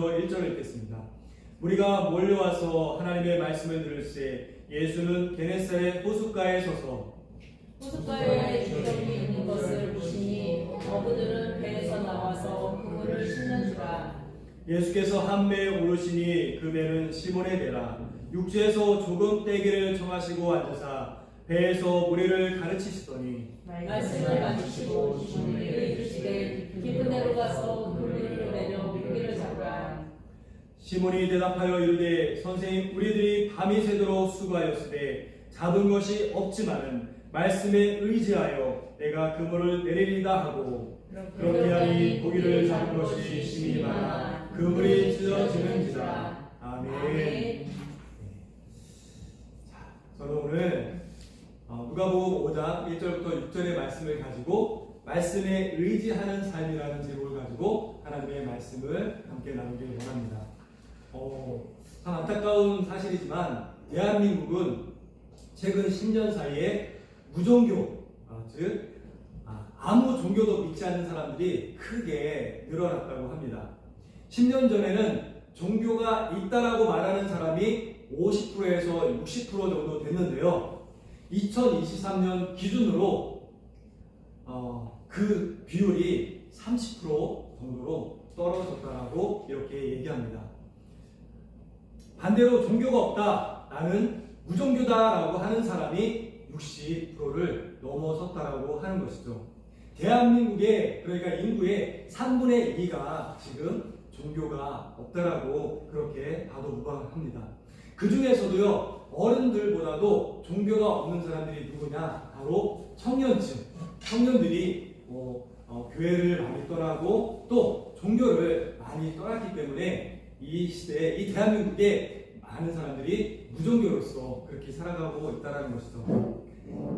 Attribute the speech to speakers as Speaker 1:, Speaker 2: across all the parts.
Speaker 1: 1절을 읽겠습니다. 우리가 몰려와서 하나님의 말씀을 들을 때 예수는 게네사렛 호숫가에 서서
Speaker 2: 호숫가에 기름이 있는 것을 보시니 어부들은 배에서 나와서 그물을 씻는지라.
Speaker 1: 예수께서 한 배에 오르시니 그 배는 시몬의 배라. 육지에서 조금 떼기를 청하시고 앉으사 배에서 우리를 가르치시더니
Speaker 2: 말씀을 마치시고 주님께 이르시되 깊은 데로 가서 그물을 내려 고기를 잡으라.
Speaker 1: 시몬이 대답하여 이르되 선생님, 우리들이 밤이 새도록 수고하였으되 잡은 것이 없지만은 말씀에 의지하여 내가 그물을 내리리다 하고 그렇게 하니 고기를 잡은 것이 심히 많아 그물이 찢어지는지라. 아멘. 자, 저는 오늘 누가복음 5장 1절부터 6절의 말씀을 가지고 말씀에 의지하는 삶이라는 제목을 가지고 하나님의 말씀을 함께 나누길 원합니다. 참 안타까운 사실이지만 대한민국은 최근 10년 사이에 무종교, 즉 아무 종교도 믿지 않는 사람들이 크게 늘어났다고 합니다. 10년 전에는 종교가 있다라고 말하는 사람이 50%에서 60% 정도 됐는데요. 2023년 기준으로 그 비율이 30% 정도로 떨어졌다라고 이렇게 얘기합니다. 반대로 종교가 없다, 나는 무종교다라고 하는 사람이 60%를 넘어섰다라고 하는 것이죠. 대한민국의, 그러니까 인구의 3분의 2가 지금 종교가 없다라고 그렇게 봐도 무방합니다. 그 중에서도요, 어른들보다도 종교가 없는 사람들이 누구냐? 바로 청년들이 교회를 많이 떠나고 또 종교를 많이 떠났기 때문에 이 시대에, 이 대한민국에 많은 사람들이 무종교로서 그렇게 살아가고 있다는 것이죠.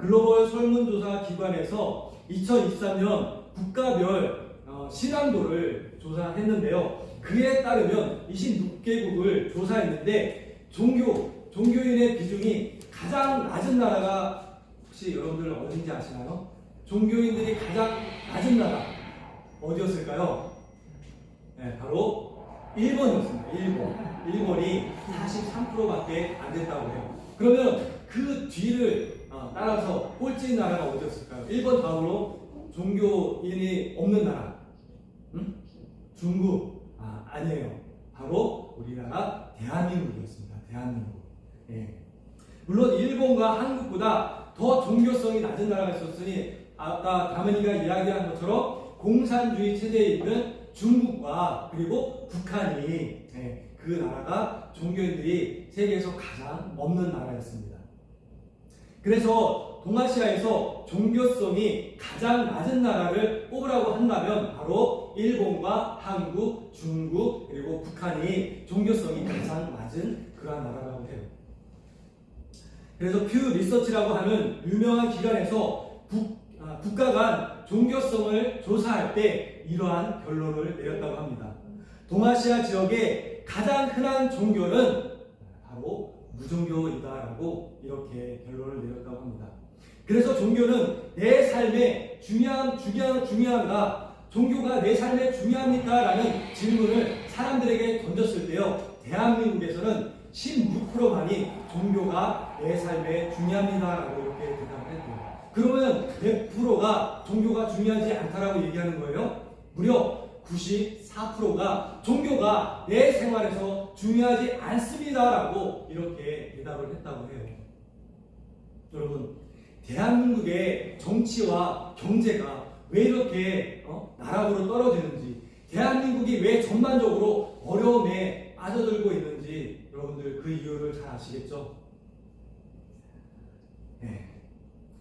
Speaker 1: 글로벌 설문조사 기관에서 2023년 국가별 신앙도를 조사했는데요. 그에 따르면 26개국을 조사했는데 종교인의 비중이 가장 낮은 나라가 혹시 여러분들 어딘지 아시나요? 종교인들이 가장 낮은 나라 어디였을까요? 네, 바로 일본이었습니다. 일본이 43%밖에 안 됐다고 해요. 그러면 그 뒤를 따라서 꼴찌인 나라가 어디였을까요? 일본 다음으로 종교인이 없는 나라. 중국. 아니에요. 바로 우리나라 대한민국이었습니다. 대한민국. 예. 물론 일본과 한국보다 더 종교성이 낮은 나라가 있었으니 아까 다문이가 이야기한 것처럼 공산주의 체제에 있는 중국과 그리고 북한이, 그 나라가 종교인들이 세계에서 가장 없는 나라였습니다. 그래서 동아시아에서 종교성이 가장 낮은 나라를 꼽으라고 한다면 바로 일본과 한국, 중국, 그리고 북한이 종교성이 가장 낮은 그러한 나라라고 해요. 그래서 퓨 리서치라고 하는 유명한 기관에서 국가 간 종교성을 조사할 때 이러한 결론을 내렸다고 합니다. 동아시아 지역의 가장 흔한 종교는 바로 무종교이다라고 이렇게 결론을 내렸다고 합니다. 그래서 종교는 내 삶에 중요한가? 종교가 내 삶에 중요합니까? 라는 질문을 사람들에게 던졌을 때요, 대한민국에서는 16%만이 종교가 내 삶에 중요합니다 라고 이렇게 대답을 했대요. 그러면 100%가 종교가 중요하지 않다라고 얘기하는 거예요. 무려 94%가 종교가 내 생활에서 중요하지 않습니다라고 이렇게 대답을 했다고 해요. 여러분, 대한민국의 정치와 경제가 왜 이렇게 나락으로 떨어지는지, 대한민국이 왜 전반적으로 어려움에 빠져들고 있는지 여러분들 그 이유를 잘 아시겠죠? 네.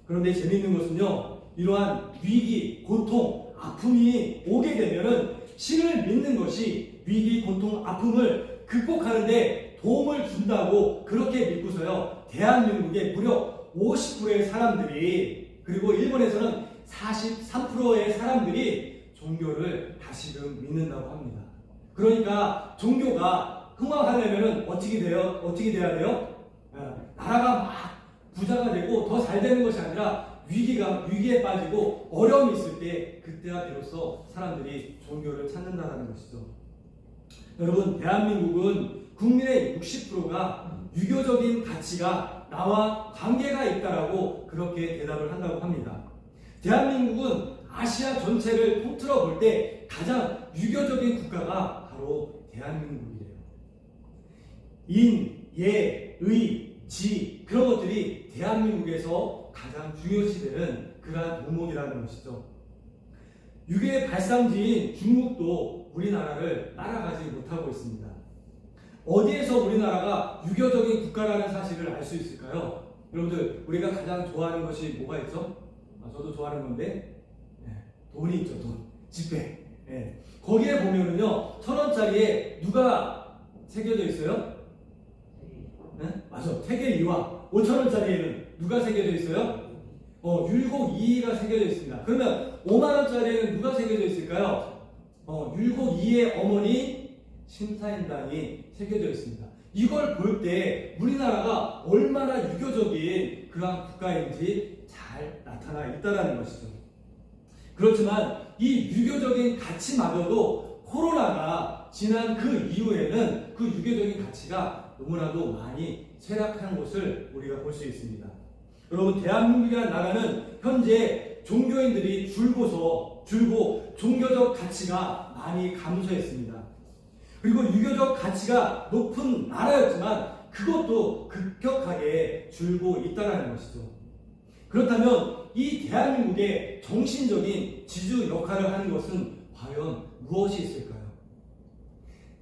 Speaker 1: 그런데 재미있는 것은요, 이러한 위기, 고통, 아픔이 오게 되면은 신을 믿는 것이 위기, 고통, 아픔을 극복하는데 도움을 준다고 그렇게 믿고서요, 대한민국의 무려 50%의 사람들이, 그리고 일본에서는 43%의 사람들이 종교를 다시금 믿는다고 합니다. 그러니까 종교가 흥왕하려면 어떻게 돼야 돼요? 나라가 막 부자가 되고 더 잘 되는 것이 아니라 위기에 빠지고 어려움이 있을 때, 그때야 비로소 사람들이 종교를 찾는다는 것이죠. 여러분, 대한민국은 국민의 60%가 유교적인 가치가 나와 관계가 있다라고 그렇게 대답을 한다고 합니다. 대한민국은 아시아 전체를 통틀어 볼 때 가장 유교적인 국가가 바로 대한민국이에요. 인, 예, 의, 지 그런 것들이 대한민국에서 가장 중요시되는 그러한 덕목이라는 것이죠. 유교의 발상지인 중국도 우리나라를 따라가지 못하고 있습니다. 어디에서 우리나라가 유교적인 국가라는 사실을 알 수 있을까요? 여러분들, 우리가 가장 좋아하는 것이 뭐가 있죠? 저도 좋아하는 건데 돈이 있죠. 돈, 지폐. 거기에 보면은요 1,000원짜리에 누가 새겨져 있어요? 맞아, 태계이와. 5,000원짜리에는 누가 새겨져 있어요? 율곡이가 새겨져 있습니다. 그러면 5만원짜리에는 누가 새겨져 있을까요? 율곡이의 어머니 심사인당이 새겨져 있습니다. 이걸 볼 때 우리나라가 얼마나 유교적인 그러한 국가인지 잘 나타나 있다는 것이죠. 그렇지만 이 유교적인 가치마저도 코로나가 지난 그 이후에는 그 유교적인 가치가 너무나도 많이 쇠락한 것을 우리가 볼 수 있습니다. 여러분, 대한민국이라는 나라는 현재 종교인들이 줄고 종교적 가치가 많이 감소했습니다. 그리고 유교적 가치가 높은 나라였지만 그것도 급격하게 줄고 있다는 것이죠. 그렇다면 이 대한민국의 정신적인 지주 역할을 하는 것은 과연 무엇이 있을까요?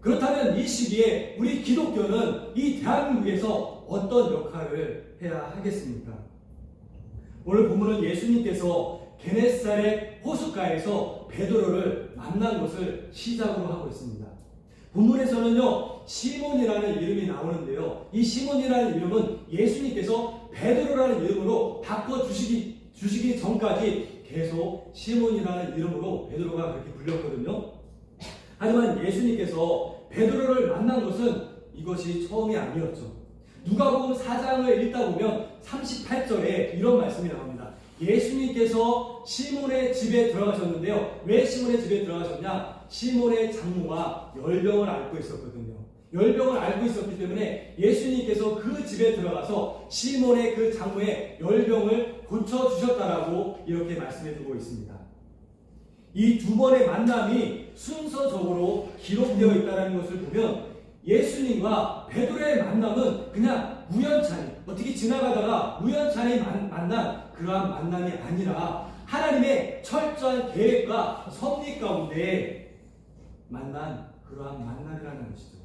Speaker 1: 그렇다면 이 시기에 우리 기독교는 이 대한민국에서 어떤 역할을 해야 하겠습니까? 오늘 본문은 예수님께서 게네사렛 호숫가에서 베드로를 만난 것을 시작으로 하고 있습니다. 본문에서는요 시몬이라는 이름이 나오는데요, 이 시몬이라는 이름은 예수님께서 베드로라는 이름으로 바꿔주시기 전까지 계속 시몬이라는 이름으로 베드로가 그렇게 불렸거든요. 하지만 예수님께서 베드로를 만난 것은 이것이 처음이 아니었죠. 누가복음 4장을 읽다 보면 38절에 이런 말씀이 나옵니다. 예수님께서 시몬의 집에 들어가셨는데요. 왜 시몬의 집에 들어가셨냐? 시몬의 장모가 열병을 앓고 있었거든요. 열병을 앓고 있었기 때문에 예수님께서 그 집에 들어가서 시몬의 그 장모의 열병을 고쳐주셨다라고 이렇게 말씀해 두고 있습니다. 이 두 번의 만남이 순서적으로 기록되어 있다는 것을 보면 예수님과 베드로의 만남은 그냥 우연찮이, 어떻게 지나가다가 우연찮이 만난 그러한 만남이 아니라 하나님의 철저한 계획과 섭리 가운데 만난 그러한 만남이라는 것이죠.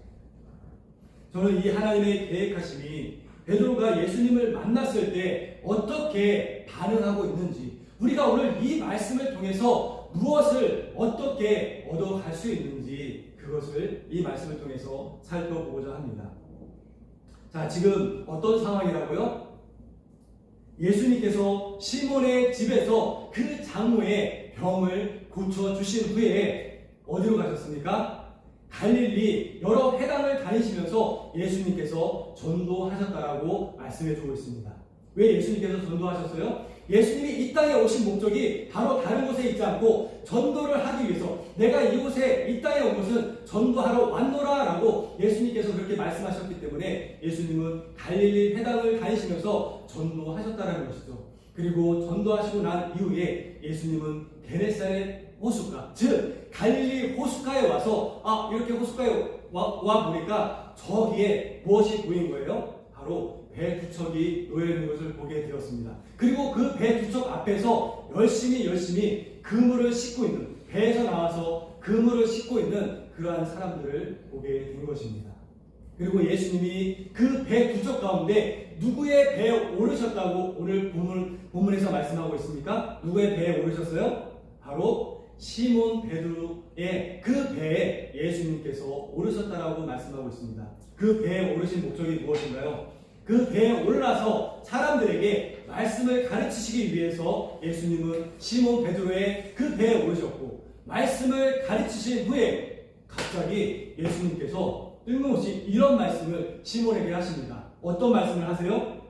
Speaker 1: 저는 이 하나님의 계획하심이 베드로가 예수님을 만났을 때 어떻게 반응하고 있는지, 우리가 오늘 이 말씀을 통해서 무엇을 어떻게 얻어갈 수 있는지 그것을 이 말씀을 통해서 살펴보고자 합니다. 자, 지금 어떤 상황이라고요? 예수님께서 시몬의 집에서 그 장모의 병을 고쳐주신 후에 어디로 가셨습니까? 갈릴리 여러 회당을 다니시면서 예수님께서 전도하셨다라고 말씀해 주고 있습니다. 왜 예수님께서 전도하셨어요? 예수님이 이 땅에 오신 목적이 바로 다른 곳에 있지 않고 전도를 하기 위해서, 내가 이곳에 이 땅에 온 것은 전도하러 왔노라 라고 예수님께서 그렇게 말씀하셨기 때문에 예수님은 갈릴리 회당을 다니시면서 전도하셨다는 것이죠. 그리고 전도하시고 난 이후에 예수님은 게네사렛 호숫가, 즉 갈릴리 호숫가에 와서 이렇게 호숫가에 와 보니까 저기에 무엇이 보인 거예요? 바로 배 두 척이 놓여 있는 것을 보게 되었습니다. 그리고 그 배 두 척 앞에서 열심히 그물을 싣고 있는, 배에서 나와서 그물을 싣고 있는 그러한 사람들을 보게 된 것입니다. 그리고 예수님이 그 배 두 척 가운데 누구의 배에 오르셨다고 오늘 본문에서 말씀하고 있습니까? 누구의 배에 오르셨어요? 바로 시몬 베드로의 그 배에 예수님께서 오르셨다라고 말씀하고 있습니다. 그 배에 오르신 목적이 무엇인가요? 그 배에 올라서 사람들에게 말씀을 가르치시기 위해서 예수님은 시몬 베드로의 그 배에 오르셨고, 말씀을 가르치신 후에 갑자기 예수님께서 뜬금없이 이런 말씀을 시몬에게 하십니다. 어떤 말씀을 하세요?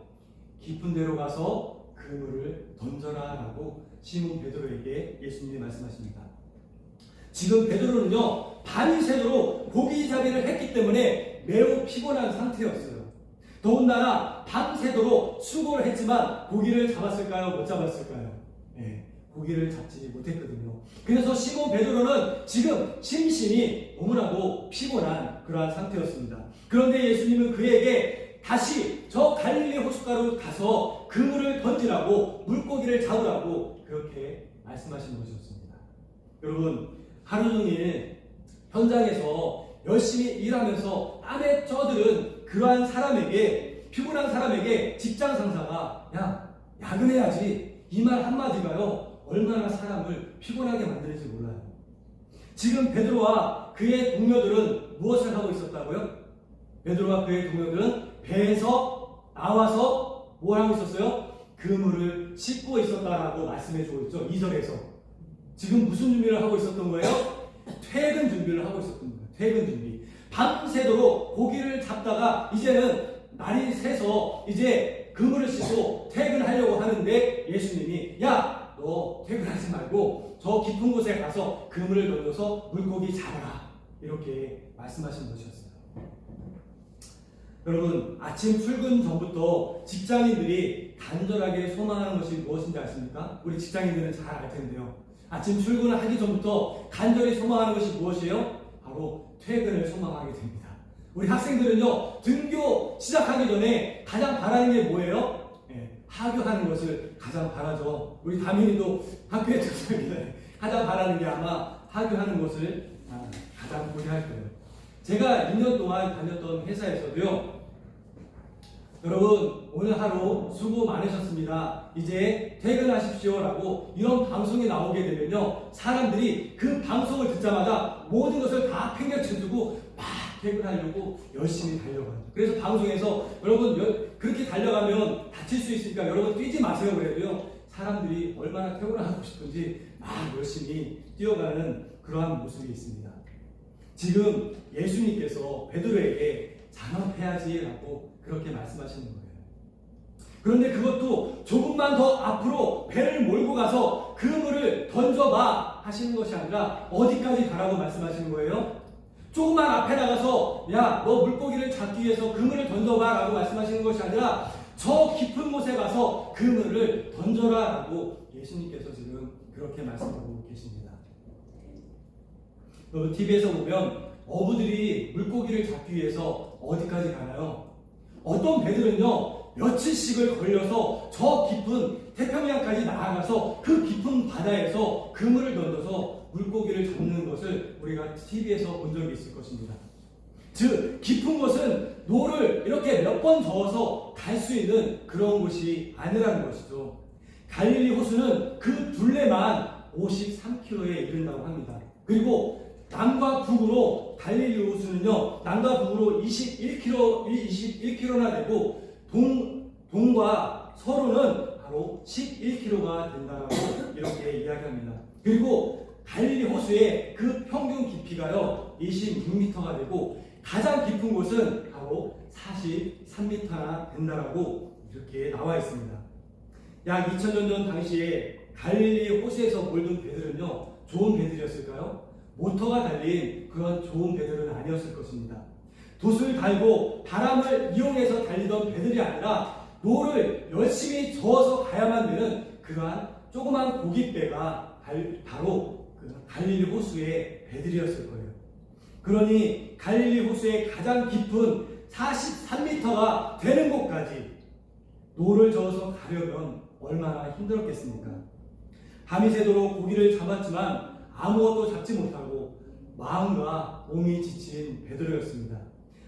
Speaker 1: 깊은 데로 가서 그물을 던져라 라고 시몬 베드로에게 예수님이 말씀하십니다. 지금 베드로는요, 밤이 새도록 고기잡이를 했기 때문에 매우 피곤한 상태였어요. 더군다나 밤새도록 수고를 했지만 고기를 잡았을까요? 못 잡았을까요? 네, 고기를 잡지 못했거든요. 그래서 시몬 베드로는 지금 심신이 너무나도 피곤한 그러한 상태였습니다. 그런데 예수님은 그에게 다시 저 갈릴리 호숫가로 가서 그물을 던지라고, 물고기를 잡으라고 그렇게 말씀하신 것이었습니다. 여러분, 하루 종일 현장에서 열심히 일하면서 땀에 쪄들은 그러한 사람에게, 피곤한 사람에게 직장 상사가 야, 야근해야지, 이 말 한마디가요 얼마나 사람을 피곤하게 만드는지 몰라요. 지금 베드로와 그의 동료들은 무엇을 하고 있었다고요? 베드로와 그의 동료들은 배에서 나와서 뭘 하고 있었어요? 그물을 씻고 있었다라고 말씀해주고 있죠. 2절에서. 지금 무슨 준비를 하고 있었던 거예요? 퇴근 준비를 하고 있었던 거예요. 퇴근 준비. 밤새도록 고기를 잡다가 이제는 날이 새서 이제 그물을 씻고 퇴근하려고 하는데 예수님이 야, 너 퇴근하지 말고 저 깊은 곳에 가서 그물을 던져서 물고기 잡아라, 이렇게 말씀하신 것이었어요. 여러분, 아침 출근 전부터 직장인들이 간절하게 소망하는 것이 무엇인지 아십니까? 우리 직장인들은 잘 알 텐데요. 아침 출근을 하기 전부터 간절히 소망하는 것이 무엇이에요? 바로 퇴근을 소망하게 됩니다. 우리 학생들은요, 등교 시작하기 전에 가장 바라는 게 뭐예요? 하교하는 것을 가장 바라죠. 우리 다민이도 학교에 들어가기 전에 가장 바라는 게 아마 하교하는 것을 가장 고려할 거예요. 제가 2년 동안 다녔던 회사에서도요, 여러분 오늘 하루 수고 많으셨습니다, 이제 퇴근하십시오라고 이런 방송이 나오게 되면요, 사람들이 그 방송을 듣자마자 모든 것을 다 팽개쳐두고 막 퇴근하려고 열심히 달려가요. 그래서 방송에서 여러분 그렇게 달려가면 다칠 수 있으니까 여러분 뛰지 마세요 그래도요, 사람들이 얼마나 퇴근하고 싶은지 막 열심히 뛰어가는 그러한 모습이 있습니다. 지금 예수님께서 베드로에게 장업해야지라고 그렇게 말씀하시는 거예요. 그런데 그것도 조금만 더 앞으로 배를 몰고 가서 그물을 던져봐 하시는 것이 아니라 어디까지 가라고 말씀하시는 거예요? 조금만 앞에 나가서 야, 너 물고기를 잡기 위해서 그물을 던져봐 라고 말씀하시는 것이 아니라 저 깊은 곳에 가서 그물을 던져라 라고 예수님께서 지금 그렇게 말씀하고 계십니다. TV에서 보면 어부들이 물고기를 잡기 위해서 어디까지 가나요? 어떤 배들은요, 며칠씩을 걸려서 저 깊은 태평양까지 나아가서 그 깊은 바다에서 그물을 던져서 물고기를 잡는 것을 우리가 TV에서 본 적이 있을 것입니다. 즉, 깊은 곳은 노를 이렇게 몇 번 저어서 갈 수 있는 그런 곳이 아니라는 것이죠. 갈릴리 호수는 그 둘레만 53km에 이른다고 합니다. 그리고 남과 북으로 갈릴리 호수는요, 남과 북으로 21km나 되고 동과 서로는 바로 11km가 된다고 이렇게 이야기합니다. 그리고 갈릴리 호수의 그 평균 깊이가요 26m가 되고 가장 깊은 곳은 바로 43m나 된다라고 이렇게 나와 있습니다. 약 2000년 전 당시에 갈릴리 호수에서 몰던 배들은요, 좋은 배들이었을까요? 모터가 달린 그런 좋은 배들은 아니었을 것입니다. 돛을 달고 바람을 이용해서 달리던 배들이 아니라 노를 열심히 저어서 가야만 되는 그러한 조그만 고깃배가 바로 그 갈릴리 호수의 배들이었을 거예요. 그러니 갈릴리 호수의 가장 깊은 43m가 되는 곳까지 노를 저어서 가려면 얼마나 힘들었겠습니까? 밤이 새도록 고기를 잡았지만 아무것도 잡지 못하고 마음과 몸이 지친 베드로였습니다.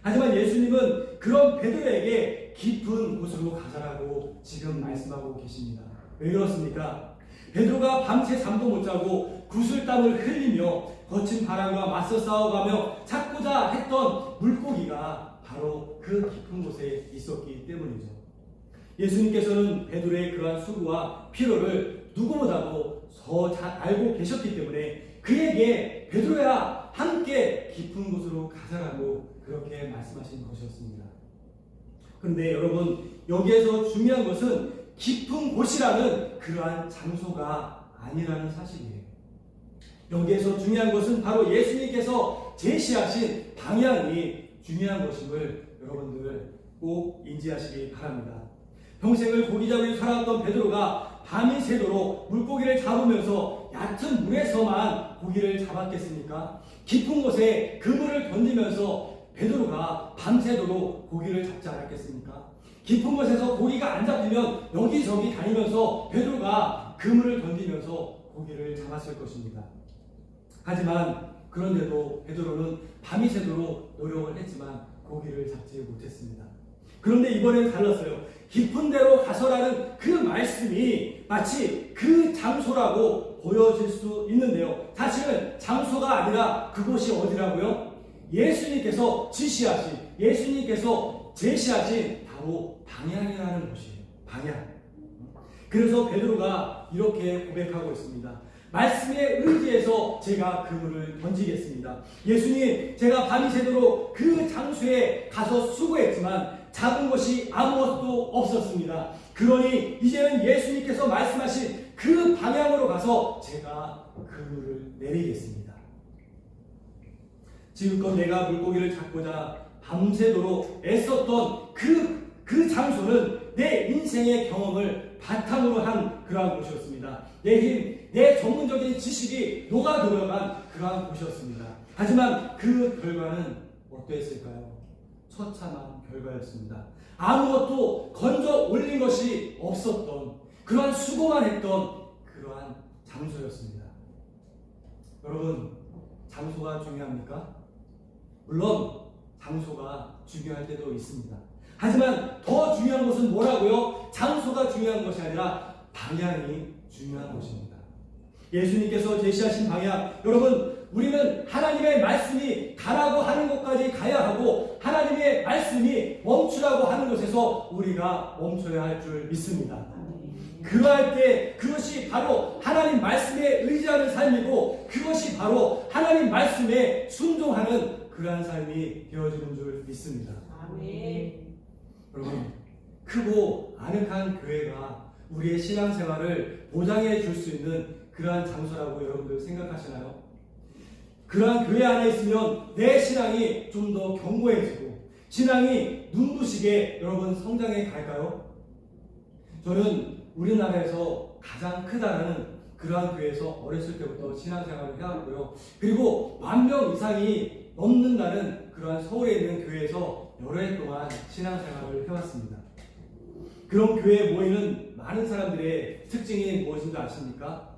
Speaker 1: 하지만 예수님은 그런 베드로에게 깊은 곳으로 가자라고 지금 말씀하고 계십니다. 왜 그렇습니까? 베드로가 밤새 잠도 못 자고 구슬땀을 흘리며 거친 바람과 맞서 싸워가며 찾고자 했던 물고기가 바로 그 깊은 곳에 있었기 때문이죠. 예수님께서는 베드로의 그러한 수고와 피로를 누구보다도 더 잘 알고 계셨기 때문에 그에게 베드로야 함께 깊은 곳으로 가자라고 그렇게 말씀하신 것이었습니다. 그런데 여러분, 여기에서 중요한 것은 깊은 곳이라는 그러한 장소가 아니라는 사실이에요. 여기에서 중요한 것은 바로 예수님께서 제시하신 방향이 중요한 것임을 여러분들 꼭 인지하시기 바랍니다. 평생을 고기잡이로 살아왔던 베드로가 밤이 새도록 물고기를 잡으면서 얕은 물에서만 고기를 잡았겠습니까? 깊은 곳에 그물을 던지면서 베드로가 밤새도록 고기를 잡지 않았겠습니까? 깊은 곳에서 고기가 안 잡히면 여기저기 다니면서 베드로가 그물을 던지면서 고기를 잡았을 것입니다. 하지만 그런데도 베드로는 밤이 새도록 노력을 했지만 고기를 잡지 못했습니다. 그런데 이번엔 달랐어요. 깊은 데로 가서라는 그 말씀이 마치 그 장소라고 보여질 수 있는데요. 사실은 장소가 아니라 그곳이 어디라고요? 예수님께서 지시하신, 예수님께서 제시하신 바로 방향이라는 곳이에요. 방향. 그래서 베드로가 이렇게 고백하고 있습니다. 말씀에 의지해서 제가 그물을 던지겠습니다. 예수님, 제가 밤이 새도록 그 장소에 가서 수고했지만 잡은 것이 아무것도 없었습니다. 그러니 이제는 예수님께서 말씀하신 그 방향으로 가서 제가 그물을 내리겠습니다. 지금껏 내가 물고기를 잡고자 밤새도록 애썼던 그 장소는 내 인생의 경험을 바탕으로 한 그러한 곳이었습니다. 내 힘, 내 전문적인 지식이 녹아 들어간 그러한 곳이었습니다. 하지만 그 결과는 어떠했을까요? 처참한 결과였습니다. 아무것도 건져 올린 것이 없었던 그러한 수고만 했던 그러한 장소였습니다. 여러분, 장소가 중요합니까? 물론 장소가 중요할 때도 있습니다. 하지만 더 중요한 것은 뭐라고요? 장소가 중요한 것이 아니라 방향이 중요한 것입니다. 예수님께서 제시하신 방향, 여러분, 우리는 하나님의 말씀이 가라고 하는 곳까지 가야 하고 하나님의 말씀이 멈추라고 하는 곳에서 우리가 멈춰야 할 줄 믿습니다. 그러할 때 그것이 바로 하나님 말씀에 의지하는 삶이고 그것이 바로 하나님 말씀에 순종하는 그러한 삶이 되어지는 줄 믿습니다.
Speaker 2: 아멘.
Speaker 1: 여러분, 크고 아늑한 교회가 우리의 신앙생활을 보장해 줄 수 있는 그러한 장소라고 여러분들 생각하시나요? 그러한 교회 안에 있으면 내 신앙이 좀 더 견고해지고 신앙이 눈부시게 여러분 성장해 갈까요? 저는 우리나라에서 가장 크다는 그러한 교회에서 어렸을 때부터 신앙생활을 해왔고요. 그리고 10,000명 이상이 넘는다는 그러한 서울에 있는 교회에서 여러 해 동안 신앙생활을 해왔습니다. 그런 교회에 모이는 많은 사람들의 특징이 무엇인지 아십니까?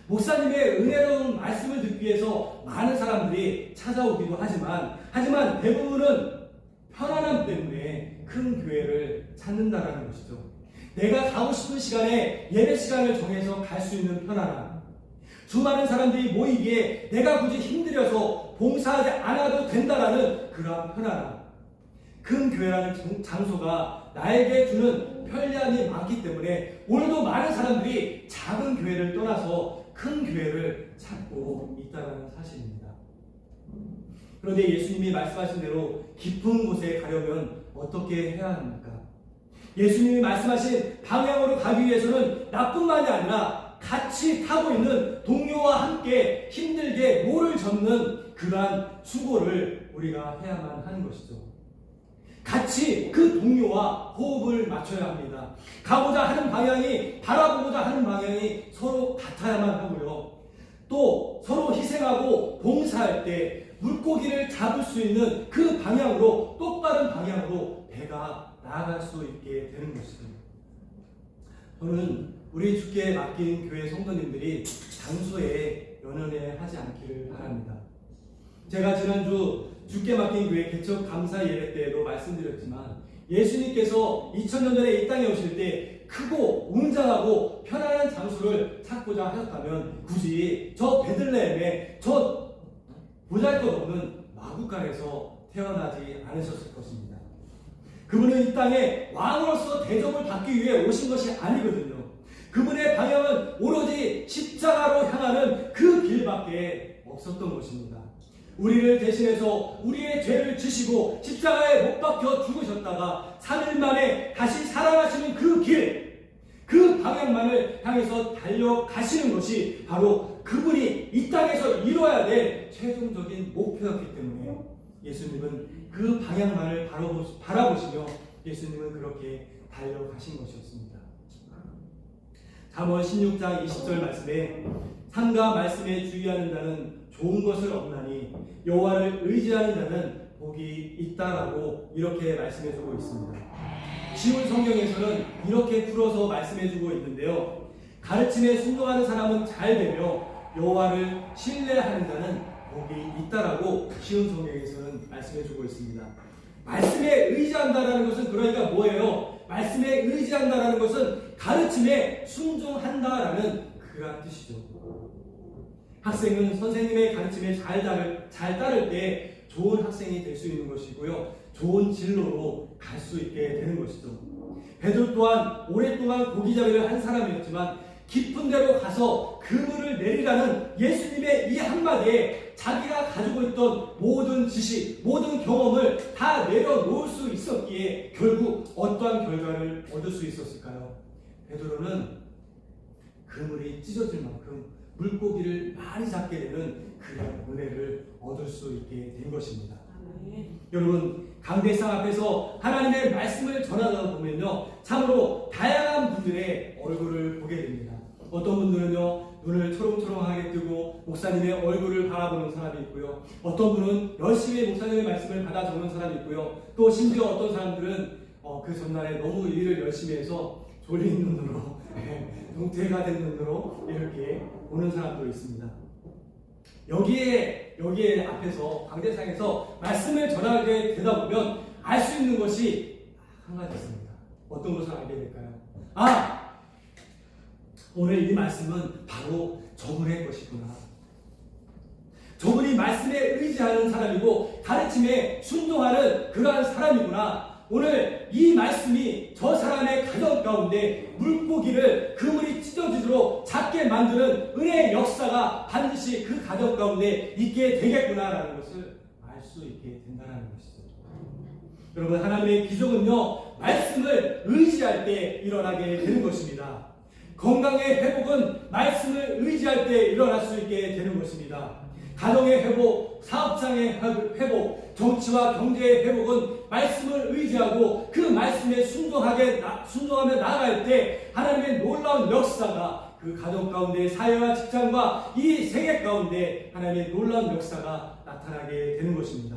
Speaker 1: 목사님의 은혜로운 말씀을 듣기 위해서 많은 사람들이 찾아오기도 하지만 대부분은 편안함 때문에 큰 교회를 찾는다라는 것이죠. 내가 가고 싶은 시간에 예배 시간을 정해서 갈 수 있는 편안함. 수많은 사람들이 모이기에 내가 굳이 힘들여서 봉사하지 않아도 된다라는 그러한 편안함. 큰 교회라는 장소가 나에게 주는 편리함이 많기 때문에 오늘도 많은 사람들이 작은 교회를 떠나서 큰 교회를 찾고 있다는 사실입니다. 그런데 예수님이 말씀하신 대로 깊은 곳에 가려면 어떻게 해야 합니까? 예수님이 말씀하신 방향으로 가기 위해서는 나뿐만이 아니라 같이 타고 있는 동료와 함께 힘들게 모를 젓는 그러한 수고를 우리가 해야만 하는 것이죠. 같이 그 동료와 호흡을 맞춰야 합니다. 가고자 하는 방향이, 바라보고자 하는 방향이 서로 같아야만 하고요. 또 서로 희생하고 봉사할 때 물고기를 잡을 수 있는 그 방향으로, 똑바른 방향으로 배가 나아갈 수 있게 되는 것이죠. 저는 우리 주께 맡긴 교회 성도님들이 장소에 연연해 하지 않기를 바랍니다. 제가 지난주 주께 맡긴 교회 개척 감사 예배 때에도 말씀드렸지만 예수님께서 2000년 전에 이 땅에 오실 때 크고 웅장하고 편안한 장소를 찾고자 하셨다면 굳이 저 베들레헴에 저 보잘것없는 마구간에서 태어나지 않으셨을 것입니다. 그분은 이 땅에 왕으로서 대접을 받기 위해 오신 것이 아니거든요. 그분의 방향은 오로지 십자가로 향하는 그 길밖에 없었던 것입니다. 우리를 대신해서 우리의 죄를 지시고 십자가에 못 박혀 죽으셨다가 3일 만에 다시 살아나시는 그 길, 그 방향만을 향해서 달려가시는 것이 바로 그분이 이 땅에서 이뤄야 될 최종적인 목표였기 때문에 예수님은 그 방향만을 바라보시며 예수님은 그렇게 달려가신 것이었습니다. 잠언 16장 20절 말씀에 삼가 말씀에 주의하는 자는 좋은 것을 얻나니 여호와를 의지하는 자는 복이 있다라고 이렇게 말씀해주고 있습니다. 쉬운 성경에서는 이렇게 풀어서 말씀해주고 있는데요. 가르침에 순종하는 사람은 잘 되며 여호와를 신뢰하는 자는 복이 있다라고 쉬운 성경에서는 말씀해주고 있습니다. 말씀에 의지한다라는 것은 그러니까 뭐예요? 말씀에 의지한다라는 것은 가르침에 순종한다라는 그런 뜻이죠. 학생은 선생님의 가르침에 잘 따를 때 좋은 학생이 될 수 있는 것이고요. 좋은 진로로 갈 수 있게 되는 것이죠. 베드로 또한 오랫동안 고기잡이를 한 사람이었지만 깊은 데로 가서 그물을 내리라는 예수님의 이 한마디에 자기가 가지고 있던 모든 지식, 모든 경험을 다 내려놓을 수 있었기에 결국 어떠한 결과를 얻을 수 있었을까요? 베드로는 그물이 찢어질 만큼 물고기를 많이 잡게 되는 그런 은혜를 얻을 수 있게 된 것입니다. 여러분, 강대상 앞에서 하나님의 말씀을 전하다 보면요, 참으로 다양한 분들의 얼굴을 보게 됩니다. 어떤 분들은요, 눈을 초롱초롱하게 뜨고 목사님의 얼굴을 바라보는 사람이 있고요. 어떤 분은 열심히 목사님의 말씀을 받아 적는 사람이 있고요. 또 심지어 어떤 사람들은 그 전날에 너무 일을 열심히 해서 졸린 눈으로 동태가 된 눈으로 이렇게 보는 사람도 있습니다. 여기에 앞에서 강대상에서 말씀을 전하게 되다 보면 알 수 있는 것이 한 가지 있습니다. 어떤 것을 알게 될까요? 오늘 이 말씀은 바로 저분의 것이구나. 저분이 말씀에 의지하는 사람이고 가르침에 순종하는 그러한 사람이구나. 오늘 이 말씀이 저 사람의 가정 가운데 물고기를 그물이 찢어지도록 작게 만드는 은혜의 역사가 반드시 그 가정 가운데 있게 되겠구나라는 것을 알 수 있게 된다는 것이죠. 여러분, 하나님의 기적은요, 말씀을 의지할 때 일어나게 되는 것입니다. 건강의 회복은 말씀을 의지할 때 일어날 수 있게 되는 것입니다. 가정의 회복, 사업장의 회복, 정치와 경제의 회복은 말씀을 의지하고 그 말씀에 순종하며 나아갈 때 하나님의 놀라운 역사가 그 가정 가운데, 사회와 직장과 이 세계 가운데 하나님의 놀라운 역사가 나타나게 되는 것입니다.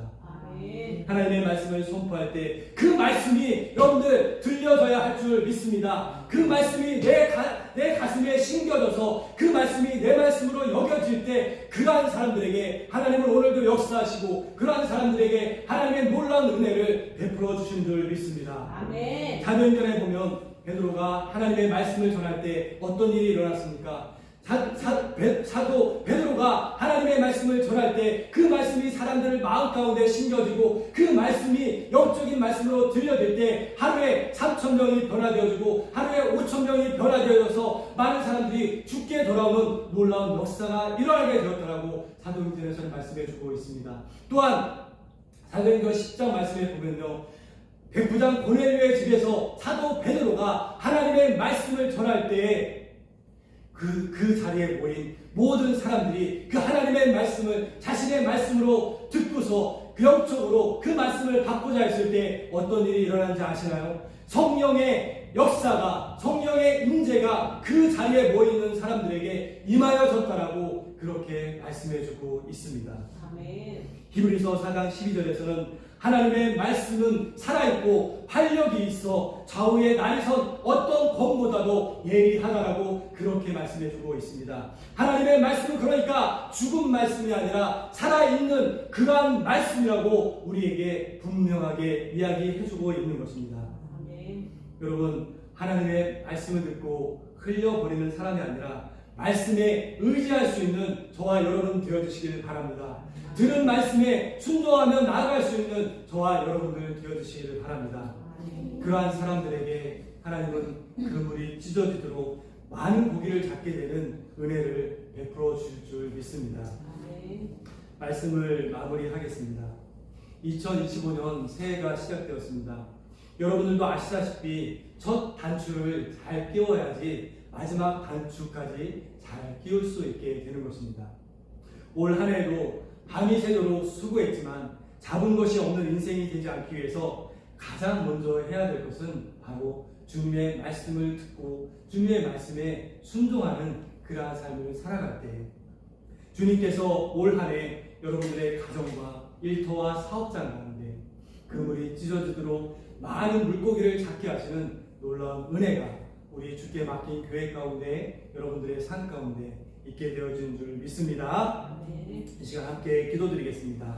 Speaker 1: 하나님의 말씀을 선포할 때 그 말씀이 여러분들 들려져야 할 줄 믿습니다. 그 말씀이 내 가슴에 심겨져서 그 말씀이 내 말씀으로 여겨질 때 그러한 사람들에게 하나님은 오늘도 역사하시고 그러한 사람들에게 하나님의 놀라운 은혜를 베풀어 주신 줄 믿습니다.
Speaker 2: 아멘.
Speaker 1: 사도행전에 보면 베드로가 하나님의 말씀을 전할 때 어떤 일이 일어났습니까? 사도 베드로가 하나님의 말씀을 전할 때 그 말씀이 사람들을 마음 가운데 심겨지고 그 말씀이 영적인 말씀으로 들려질 때 하루에 3,000명이 변화되어지고 하루에 5,000명이 변화되어져서 많은 사람들이 죽게 돌아오는 놀라운 역사가 일어나게 되었다라고 사도행전에서 말씀해주고 있습니다. 또한 사도행전 10장 말씀에 보면요, 백부장 고넬료의 집에서 사도 베드로가 하나님의 말씀을 전할 때에 그 자리에 모인 모든 사람들이 그 하나님의 말씀을 자신의 말씀으로 듣고서 그 영적으로 그 말씀을 받고자 했을 때 어떤 일이 일어난지 아시나요? 성령의 역사가, 성령의 임재가 그 자리에 모이는 사람들에게 임하여졌다라고 그렇게 말씀해주고 있습니다.
Speaker 2: 아멘.
Speaker 1: 히브리서 4장 12절에서는 하나님의 말씀은 살아있고 활력이 있어 좌우에 날이 선 어떤 검보다도 예리하다라고 그렇게 말씀해주고 있습니다. 하나님의 말씀은 그러니까 죽은 말씀이 아니라 살아있는 그러한 말씀이라고 우리에게 분명하게 이야기해주고 있는 것입니다.
Speaker 2: 아멘.
Speaker 1: 여러분, 하나님의 말씀을 듣고 흘려버리는 사람이 아니라 말씀에 의지할 수 있는 저와 여러분 되어주시길 바랍니다. 들은 말씀에 순종하며 나아갈 수 있는 저와 여러분들 되어주시기를 바랍니다. 그러한 사람들에게 하나님은 그물이 찢어지도록 많은 고기를 잡게 되는 은혜를 베풀어 주실 줄 믿습니다. 말씀을 마무리하겠습니다. 2025년 새해가 시작되었습니다. 여러분들도 아시다시피 첫 단추를 잘 끼워야지 마지막 단추까지 잘 끼울 수 있게 되는 것입니다. 올 한 해에도 밤이 새도록 수고했지만 잡은 것이 없는 인생이 되지 않기 위해서 가장 먼저 해야 될 것은 바로 주님의 말씀을 듣고 주님의 말씀에 순종하는 그러한 삶을 살아갈 때 주님께서 올 한 해 여러분들의 가정과 일터와 사업장 가운데 그물이 찢어지도록 많은 물고기를 잡게 하시는 놀라운 은혜가 우리 주께 맡긴 교회 가운데 여러분들의 삶 가운데 있게 되어진 줄 믿습니다.
Speaker 2: 네.
Speaker 1: 이 시간 함께 기도드리겠습니다.